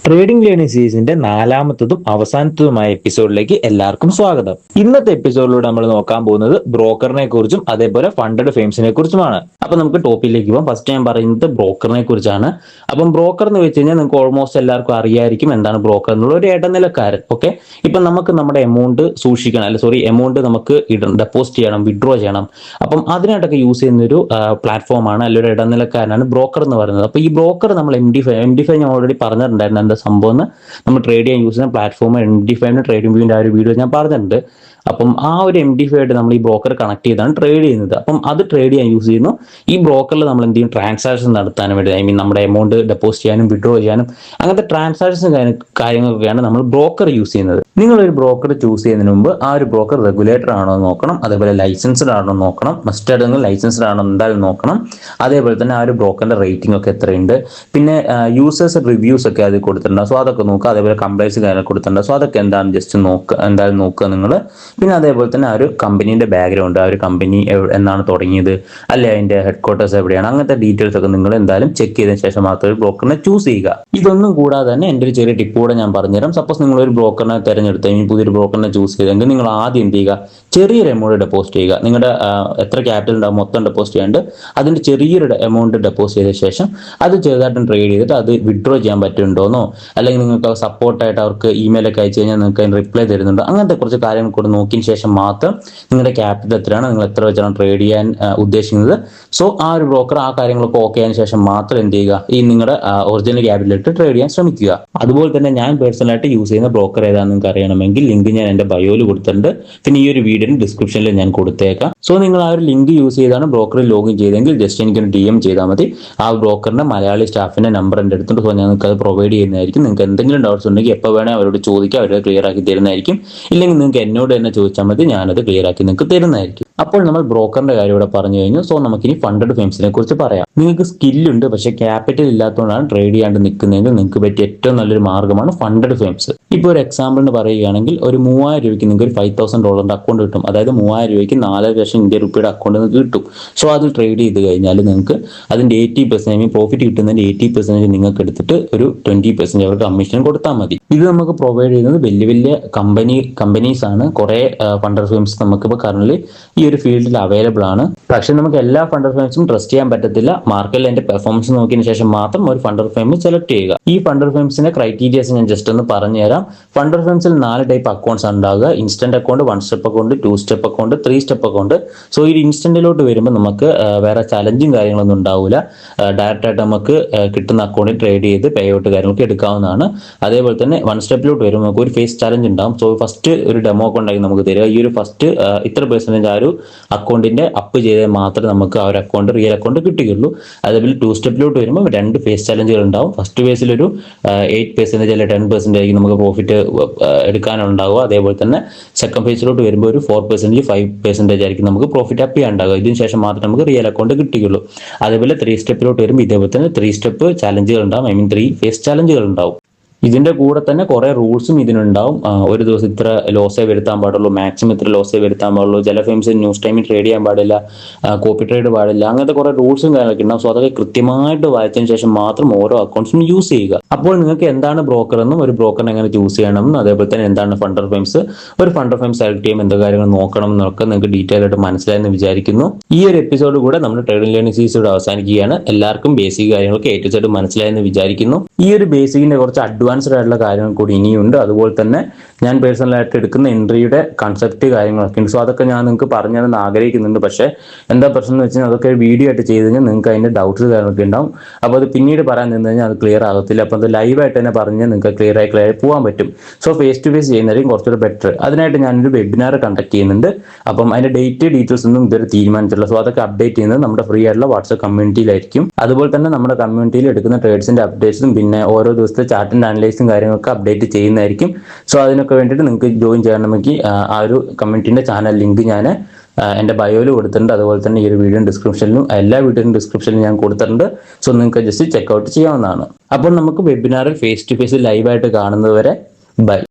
Trading learning സീരീസിന്റെ നാലാമത്തതും അവസാനത്തതുമായ എപ്പിസോഡിലേക്ക് എല്ലാവർക്കും സ്വാഗതം. ഇന്നത്തെ എപ്പിസോഡിലൂടെ നമ്മൾ നോക്കാൻ പോകുന്നത് ബ്രോക്കറിനെ കുറിച്ചും അതേപോലെ ഫണ്ടഡ് ഫേംസിനെ കുറിച്ചുമാണ്. അപ്പൊ നമുക്ക് ടോപ്പിലേക്ക് പോകാം. ഫസ്റ്റ് ഞാൻ പറയുന്നത് ബ്രോക്കറിനെ കുറിച്ചാണ്. അപ്പം ബ്രോക്കർ എന്ന് വെച്ച് കഴിഞ്ഞാൽ നിങ്ങൾക്ക് ഓൾമോസ്റ്റ് എല്ലാവർക്കും അറിയായിരിക്കും എന്താണ് ബ്രോക്കർ എന്നുള്ള ഒരു ഇടനിലക്കാരൻ. ഓക്കെ, ഇപ്പം നമുക്ക് നമ്മുടെ എമൗണ്ട് സൂക്ഷിക്കണം, എമൗണ്ട് നമുക്ക് ഡെപ്പോസിറ്റ് ചെയ്യണം, വിഡ്രോ ചെയ്യണം. അപ്പം അതിനായിട്ടൊക്കെ യൂസ് ചെയ്യുന്ന ഒരു പ്ലാറ്റ്ഫോമാണ്, അല്ലെങ്കിൽ ഒരു ഇടനിലക്കാരനാണ് ബ്രോക്കർ എന്ന് പറയുന്നത്. അപ്പൊ ഈ ബ്രോക്കർ നമ്മൾ എം ഡി ഫൈവ് ഞാൻ ഓൾറെഡി പറഞ്ഞിട്ടുണ്ടായിരുന്നു എന്താ സംഭവം. നമ്മൾ ട്രേഡ് ചെയ്യാൻ യൂസ് ചെയ്യുന്ന പ്ലാറ്റ്ഫോം MD5 ട്രേഡിംഗ് വ്യൂവിന്റെ ആ ഒരു വീഡിയോ ഞാൻ പറഞ്ഞിട്ടുണ്ട്. അപ്പം ആ ഒരു MD5 ആയിട്ട് നമ്മൾ ഈ ബ്രോക്കർ കണക്ട് ചെയ്താണ് ട്രേഡ് ചെയ്യുന്നത്. അപ്പം അത് ട്രേഡ് ചെയ്യാൻ യൂസ് ചെയ്യുന്നു. ഈ ബ്രോക്കറിൽ നമ്മൾ എന്ത് ചെയ്യും, ട്രാൻസാക്ഷൻ നടത്താനും വേണ്ടി, നമ്മുടെ എമൗണ്ട് ഡെപ്പോസിറ്റ് ചെയ്യാനും വിഡ്രോ ചെയ്യാനും അങ്ങനത്തെ ട്രാൻസാക്ഷൻ കാര്യങ്ങളൊക്കെയാണ് നമ്മൾ ബ്രോക്കർ യൂസ് ചെയ്യുന്നത്. നിങ്ങളൊരു ബ്രോക്കർ ചൂസ് ചെയ്യുന്നതിന് മുമ്പ് ആ ഒരു ബ്രോക്കർ റെഗുലേറ്റർ ആണോ എന്ന് നോക്കണം, അതേപോലെ ലൈസൻസ്ഡ് ആണോ എന്ന് നോക്കണം, മസ്റ്റ് ആയിട്ട് ലൈസൻസ്ഡ് ആണോ എന്തായാലും നോക്കണം. അതേപോലെ തന്നെ ആ ഒരു ബ്രോക്കറിന്റെ റേറ്റിംഗ് ഒക്കെ എത്രയുണ്ട്, പിന്നെ യൂസേഴ്സ് റിവ്യൂസ് ഒക്കെ അത് കൊടുത്തിട്ടുണ്ട്, സോ അതൊക്കെ നോക്കുക. അതേപോലെ കംപ്ലൈൻസ് കാര്യങ്ങൾ കൊടുത്തിട്ടുണ്ട്, സോ അതൊക്കെ എന്താണ് ജസ്റ്റ് എന്തായാലും നോക്കുക നിങ്ങൾ. പിന്നെ അതേപോലെ തന്നെ ആ ഒരു കമ്പനീന്റെ ബാക്ക്ഗ്രൗണ്ട്, ആ ഒരു കമ്പനി എന്നാണ് തുടങ്ങിയത്, അല്ലെ അതിന്റെ ഹെഡ് ക്വാർട്ടേഴ്സ് എവിടെയാണ്, അങ്ങനത്തെ ഡീറ്റെയിൽസ് ഒക്കെ നിങ്ങൾ എന്തായാലും ചെക്ക് ചെയ്തതിനു ശേഷം മാത്രമേ ഒരു ബ്രോക്കറിനെ ചൂസ് ചെയ്യുക. ഇതൊന്നും കൂടാതെ തന്നെ എൻ്റെ ഒരു ചെറിയ ടിപ്പ് കൂടെ ഞാൻ പറഞ്ഞുതരാം. സപ്പോസ് നിങ്ങൾ ഒരു ബ്രോക്കറിനെ തിരഞ്ഞെടുത്ത് പുതിയൊരു ബ്രോക്കറിനെ ചൂസ് ചെയ്തെങ്കിൽ നിങ്ങൾ ആദ്യം എന്ത് ചെയ്യുക, ചെറിയൊരു എമൗണ്ട് ഡെപ്പോസിറ്റ് ചെയ്യുക. നിങ്ങളുടെ എത്ര ക്യാപിറ്റൽ ഉണ്ടാവും മൊത്തം ഡെപ്പോസിറ്റ് ചെയ്യാണ്ട് അതിന്റെ ചെറിയൊരു എമൗണ്ട് ഡെപ്പോസിറ്റ് ചെയ്ത ശേഷം അത് ചെറുതായിട്ടും ട്രേഡ് ചെയ്തിട്ട് അത് വിഡ്രോ ചെയ്യാൻ പറ്റുന്നുണ്ടോന്നോ, അല്ലെങ്കിൽ നിങ്ങൾക്ക് സപ്പോർട്ടായിട്ട് അവർക്ക് ഇമെയിലൊക്കെ അയച്ചു കഴിഞ്ഞാൽ നിങ്ങൾക്ക് അതിന് റിപ്ലൈ തരുന്നുണ്ടോ, അങ്ങനത്തെ കുറച്ച് കാര്യങ്ങൾ കൂടെ നോക്കിയതിന് ശേഷം മാത്രം നിങ്ങളുടെ ക്യാപിറ്റൽ എത്രയാണ്, നിങ്ങൾ എത്ര വെച്ചാണ് ട്രേഡ് ചെയ്യാൻ ഉദ്ദേശിക്കുന്നത്. സോ ആ ഒരു ബ്രോക്കർ ആ കാര്യങ്ങളൊക്കെ ഓക്കെ ആയതിനു ശേഷം മാത്രം എന്ത് ചെയ്യുക, ഈ നിങ്ങളുടെ ഒറിജിനൽ ക്യാപിറ്റലിട്ട് ട്രേഡ് ചെയ്യാൻ ശ്രമിക്കുക. അതുപോലെ തന്നെ ഞാൻ പേഴ്സണലായിട്ട് യൂസ് ചെയ്യുന്ന ബ്രോക്കർ ഏതാണെന്ന് നിങ്ങൾക്ക് അറിയണമെങ്കിൽ ലിങ്ക് ഞാൻ എൻ്റെ ബയോയിൽ കൊടുത്തിട്ടുണ്ട്, പിന്നെ ഈ ഒരു വീഡിയോയുടെ ഡിസ്ക്രിപ്ഷനിൽ ഞാൻ കൊടുത്തേക്കാം. സോ നിങ്ങൾ ആ ഒരു ലിങ്ക് യൂസ് ചെയ്താണ് ബ്രോക്കറിൽ ലോഗിൻ ചെയ്തെങ്കിൽ ജസ്റ്റ് എനിക്കൊരു DM ചെയ്താൽ മതി. ആ ബ്രോക്കറിന്റെ മലയാളി സ്റ്റാഫിന്റെ നമ്പർ എൻ്റെ അടുത്തുണ്ട്, സോ ഞങ്ങൾക്ക് അത് പ്രൊവൈഡ് ചെയ്യുന്നതായിരിക്കും. നിങ്ങൾക്ക് എന്തെങ്കിലും ഡൗട്ട്സ് ഉണ്ടെങ്കിൽ എപ്പോൾ വേണേൽ അവരോട് ചോദിക്കുക, അവരത് ക്ലിയർ ആക്കി തരുന്നതായിരിക്കും. ഇല്ലെങ്കിൽ നിങ്ങൾക്ക് എന്നോട് തന്നെ ചോദിച്ചാൽ മതി, ഞാനത് ക്ലിയർ ആക്കി നിങ്ങൾക്ക് തരുന്നതായിരിക്കും. അപ്പോൾ നമ്മൾ ബ്രോക്കറിന്റെ കാര്യം ഇവിടെ പറഞ്ഞു കഴിഞ്ഞു. സോ നമുക്കിനി ഫണ്ടഡ് ഫേംസിനെ കുറിച്ച് പറയാം. നിങ്ങൾക്ക് സ്കില്ലുണ്ട് പക്ഷേ ക്യാപിറ്റൽ ഇല്ലാത്തതുകൊണ്ടാണ് ട്രേഡ് ചെയ്യാണ്ട് നിൽക്കുന്നതെങ്കിൽ നിങ്ങൾക്ക് പറ്റിയ ഏറ്റവും നല്ലൊരു മാർഗ്ഗമാണ് ഫണ്ടഡ് ഫേംസ്. ഇപ്പോൾ ഒരു എക്സാമ്പിളിന് പറയുകയാണെങ്കിൽ ഒരു 3000 രൂപയ്ക്ക് നിങ്ങൾക്ക് ഒരു $5,000 അക്കൗണ്ട് കിട്ടും. അതായത് 3000 രൂപയ്ക്ക് 4 ലക്ഷം ഇന്ത്യൻ രൂപയുടെ അക്കൗണ്ട് നിങ്ങൾക്ക് കിട്ടും. സോ അതിൽ ട്രേഡ് ചെയ്ത് കഴിഞ്ഞാൽ നിങ്ങൾക്ക് അതിന്റെ 80% പ്രോഫിറ്റ് കിട്ടുന്നതിന്റെ 80% നിങ്ങൾക്ക് എടുത്തിട്ട് ഒരു 20% അവർക്ക് കമ്മീഷൻ കൊടുത്താൽ മതി. ഇത് നമുക്ക് പ്രൊവൈഡ് ചെയ്യുന്നത് വലിയ വലിയ കമ്പനീസ് ആണ്. കുറെ ഫണ്ടഡ് ഫേംസ് നമുക്കിപ്പോൾ കറന്റ് ഈ ഒരു ഫീൽഡിൽ അവൈലബിൾ ആണ്. പക്ഷെ നമുക്ക് എല്ലാ ഫണ്ടഡ് ഫേംസും ട്രസ്റ്റ് ചെയ്യാൻ പറ്റത്തില്ല. മാർക്കറ്റിൽ അതിന്റെ പെർഫോമൻസ് നോക്കിയതിനു ശേഷം മാത്രം ഒരു ഫണ്ടഡ് ഫേം സെലക്ട് ചെയ്യുക. ഈ ഫണ്ടഡ് ഫേംസിന്റെ ക്രൈറ്റീരിയസ് ഞാൻ ജസ്റ്റ് ഒന്ന് പറഞ്ഞുതരാം. ഫണ്ടഡ് ഫേംസിൽ 4 ടൈപ്പ് അക്കൗണ്ട്സ് ഉണ്ടാകുക: instant account, 1 step account, 2 step account, 3 step account. So ഈ ഇൻസ്റ്റന്റിലോട്ട് വരുമ്പോൾ നമുക്ക് വേറെ ചലഞ്ചും കാര്യങ്ങളൊന്നും ഉണ്ടാവില്ല. ഡയറക്റ്റ് ആയിട്ട് നമുക്ക് കിട്ടുന്ന അക്കൗണ്ടിൽ ട്രേഡ് ചെയ്ത് പേ ഔട്ട് കാര്യങ്ങളൊക്കെ എടുക്കാവുന്നതാണ്. അതേപോലെ തന്നെ 1 സ്റ്റെപ്പിലോട്ട് വരുമ്പോൾ നമുക്ക് ഒരു ഫേസ് ചലഞ്ച് ഉണ്ടാവും. സോ ഫസ്റ്റ് ഒരു ഡെമോ അക്കൗണ്ട് നമുക്ക് തരിക. ഈ ഒരു ഫസ്റ്റ് ഇത്ര പെർസെന്റേജ് ആ ഒരു അക്കൗണ്ടിന്റെ അപ്പ് ചെയ്താൽ മാത്രമേ നമുക്ക് ആ ഒരു അക്കൗണ്ട് റിയൽ അക്കൗണ്ട് കിട്ടുകയുള്ളൂ. അതേപോലെ 2 സ്റ്റെപ്പിലോട്ട് വരുമ്പോൾ 2 ഫേസ് ചലഞ്ചുകൾ ഉണ്ടാവും. ഫസ്റ്റ് ഫേസിൽ ഒരു 8% അല്ലെങ്കിൽ 10% ആയിരിക്കും നമുക്ക് പ്രോഫിറ്റ് എടുക്കാനുണ്ടാവുക. അതേപോലെ തന്നെ സെക്കൻഡ് ഫേസിലോട്ട് വരുമ്പോൾ ഒരു 4% 5% ആയിരിക്കും നമുക്ക് പ്രോഫിറ്റ് അപ്പ് ചെയ്യാനുണ്ടാവുക. ഇതിന് ശേഷം മാത്രമേ നമുക്ക് റിയൽ അക്കൗണ്ട് കിട്ടുകയുള്ളൂ. അതേപോലെ 3 സ്റ്റെപ്പിലോട്ട് വരുമ്പോൾ ഇതേപോലെ തന്നെ 3 സ്റ്റെപ്പ് ചലഞ്ചുകൾ ഉണ്ടാവും, 3 ഫേസ് ചലഞ്ചുകൾ ഉണ്ടാവും. ഇതിന്റെ കൂടെ തന്നെ കുറെ റൂൾസും ഇതിനുണ്ടാവും. ഒരു ദിവസം ഇത്ര ലോസേ വരുത്താൻ പാടുള്ളൂ, മാക്സിമം ഇത്ര ലോസേ വരുത്താൻ പാടുള്ളൂ, ചില ഫേംസ് ന്യൂസ് ടൈമിൽ ട്രേഡ് ചെയ്യാൻ പാടില്ല, കോപ്പി ട്രേഡ് പാടില്ല, അങ്ങനത്തെ കുറെ റൂൾസും കാര്യങ്ങളൊക്കെ ഉണ്ടാവും. സോ അതൊക്കെ കൃത്യമായിട്ട് വായിച്ചതിന് ശേഷം മാത്രം ഓരോ അക്കൗണ്ട്സും യൂസ് ചെയ്യുക. അപ്പോൾ നിങ്ങൾക്ക് എന്താണ് ബ്രോക്കർ എന്നും ഒരു ബ്രോക്കറിനെ എങ്ങനെ ചൂസ് ചെയ്യണമെന്നും അതേപോലെ തന്നെ എന്താണ് ഫണ്ടഡ് ഫേംസ്, ഒരു ഫണ്ടഡ് ഫേം സെലക്ട് ചെയ്യുമ്പോൾ എന്ത് കാര്യങ്ങൾ നോക്കണം എന്നൊക്കെ നിങ്ങൾക്ക് ഡീറ്റെയിൽ ആയിട്ട് മനസ്സിലായെന്ന് വിചാരിക്കുന്നു. ഈ ഒരു എപ്പിസോഡ് കൂടെ നമ്മുടെ ട്രേഡിംഗ് ലേണിംഗ് സീരീസ് ഇവിടെ അവസാനിക്കുകയാണ്. എല്ലാവർക്കും ബേസിക് കാര്യങ്ങളൊക്കെ A to Z മനസ്സിലായെന്ന് വിചാരിക്കുന്നു. ഈ ഒരു ബേസിക്കിന്റെ കുറച്ച് അഡ്വാൻസ്ഡ് ആയിട്ടുള്ള കാര്യങ്ങൾ കൂടി ഇനിയുണ്ട്. അതുപോലെ തന്നെ ഞാൻ പേഴ്സണലായിട്ട് എടുക്കുന്ന എൻട്രിയുടെ കൺസെപ്റ്റ് കാര്യങ്ങളൊക്കെ ഉണ്ട്. സോ അതൊക്കെ ഞാൻ നിങ്ങൾക്ക് പറഞ്ഞു തരാൻ ആഗ്രഹിക്കുന്നുണ്ട്. പക്ഷേ എന്താ പ്രശ്നം എന്ന് വെച്ചാൽ അതൊക്കെ വീഡിയോ ആയിട്ട് ചെയ്ത് കഴിഞ്ഞാൽ നിങ്ങൾക്ക് അതിന്റെ ഡൗട്ട്സ് കാര്യങ്ങളൊക്കെ ഉണ്ടാവും. അപ്പോൾ അത് പിന്നീട് പറയാൻ നിന്ന് കഴിഞ്ഞാൽ അത് ക്ലിയർ ആകത്തില്ല. അപ്പോൾ അത് ലൈവായിട്ട് തന്നെ പറഞ്ഞാൽ നിങ്ങൾക്ക് ക്ലിയർ ആയി പോകാൻ പറ്റും. സോ ഫേസ് ടു ഫേസ് ചെയ്യുന്നതായിരിക്കും കുറച്ചുകൂടെ ബെറ്റർ. അതിനായിട്ട് ഞാനൊരു വെബിനാർ കണ്ടക്ട് ചെയ്യുന്നുണ്ട്. അപ്പം അതിന്റെ ഡീറ്റെയിൽസ് ഒന്നും ഇതുവരെ തീരുമാനിച്ചിട്ടില്ല. സോ അതൊക്കെ അപ്ഡേറ്റ് ചെയ്യുന്നത് നമ്മുടെ ഫ്രീ ആയിട്ടുള്ള വാട്സ്ആപ്പ് കമ്മ്യൂണിറ്റിയിലായിരിക്കും. അതുപോലെ തന്നെ നമ്മുടെ കമ്മ്യൂണിറ്റിയിൽ എടുക്കുന്ന ട്രേഡ്സിന്റെ അപ്ഡേറ്റ്സും പിന്നെ ഓരോ ദിവസത്തെ ചാർട്ട് ആൻഡ് അനലൈസും കാര്യങ്ങളൊക്കെ അപ്ഡേറ്റ് ചെയ്യുന്നതായിരിക്കും. സോ അതിനൊക്കെ വേണ്ടിയിട്ട് നിങ്ങൾക്ക് ജോയിൻ ചെയ്യണമെങ്കിൽ ആ ഒരു കമ്മ്യൂണിറ്റിന്റെ ചാനൽ ലിങ്ക് ഞാൻ എൻ്റെ ബയോയിൽ കൊടുത്തിട്ടുണ്ട്. അതുപോലെ തന്നെ ഈ ഒരു വീഡിയോ ഡിസ്ക്രിപ്ഷനിലും എല്ലാ വീഡിയോയും ഡിസ്ക്രിപ്ഷനിലും ഞാൻ കൊടുത്തിട്ടുണ്ട്. സോ നിങ്ങൾക്ക് ജസ്റ്റ് ചെക്കൗട്ട് ചെയ്യാവുന്നതാണ്. അപ്പോൾ നമുക്ക് വെബിനാറിൽ ഫേസ് ടു ഫേസ് ലൈവായിട്ട് കാണുന്നത് വരെ ബൈ.